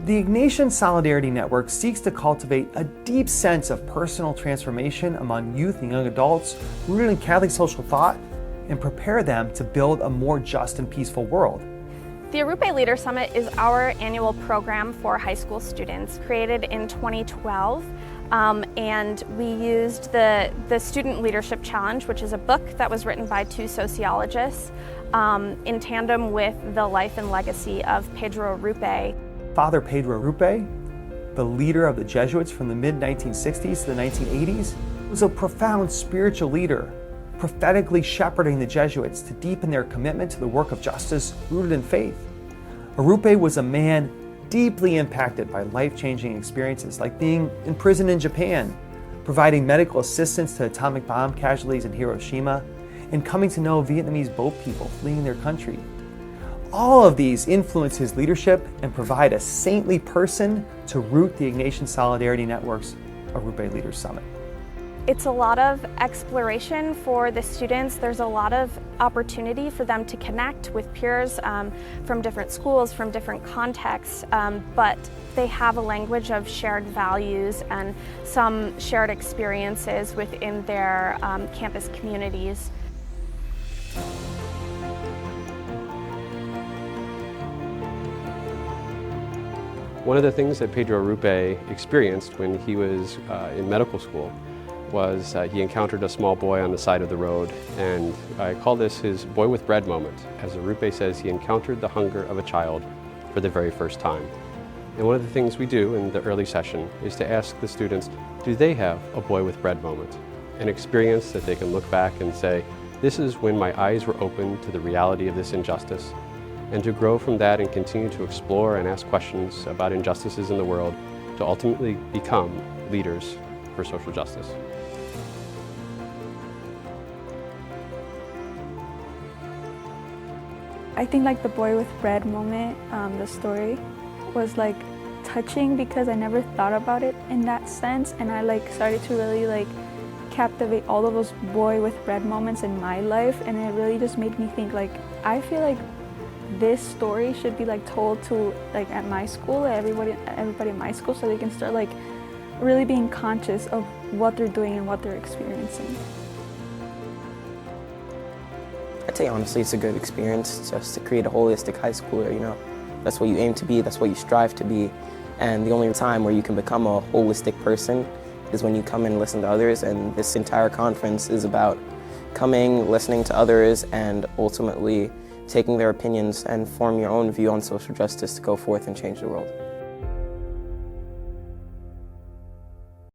The Ignatian Solidarity Network seeks to cultivate a deep sense of personal transformation among youth and young adults rooted in Catholic social thought and prepare them to build a more just and peaceful world. The Arrupe Leader Summit is our annual program for high school students, created in 2012. And we used the Student Leadership Challenge, which is a book that was written by two sociologists, in tandem with the life and legacy of Pedro Arrupe. Father Pedro Arrupe, the leader of the Jesuits from the mid-1960s to the 1980s, was a profound spiritual leader, prophetically shepherding the Jesuits to deepen their commitment to the work of justice rooted in faith. Arrupe was a man deeply impacted by life-changing experiences like being imprisoned in Japan, providing medical assistance to atomic bomb casualties in Hiroshima, and coming to know Vietnamese boat people fleeing their country. All of these influence his leadership and provide a saintly person to root the Ignatian Solidarity Network's Arrupe Leaders Summit. It's a lot of exploration for the students. There's a lot of opportunity for them to connect with peers from different schools, from different contexts, but they have a language of shared values and some shared experiences within their campus communities. One of the things that Pedro Arrupe experienced when he was in medical school was he encountered a small boy on the side of the road, and I call this his boy with bread moment. As Arrupe says, he encountered the hunger of a child for the very first time. And one of the things we do in the early session is to ask the students, do they have a boy with bread moment? An experience that they can look back and say, this is when my eyes were opened to the reality of this injustice, and to grow from that and continue to explore and ask questions about injustices in the world to ultimately become leaders for social justice. I think like the boy with bread moment, the story was like touching because I never thought about it in that sense, and I like started to really like captivate all of those boy with bread moments in my life, and it really just made me think like I feel like this story should be like told to like at my school, everybody in my school, so they can start like really being conscious of what they're doing and what they're experiencing. I'd say honestly it's a good experience just to create a holistic high schooler, you know. That's what you aim to be, that's what you strive to be, and the only time where you can become a holistic person is when you come and listen to others, and this entire conference is about coming, listening to others, and ultimately taking their opinions and form your own view on social justice to go forth and change the world.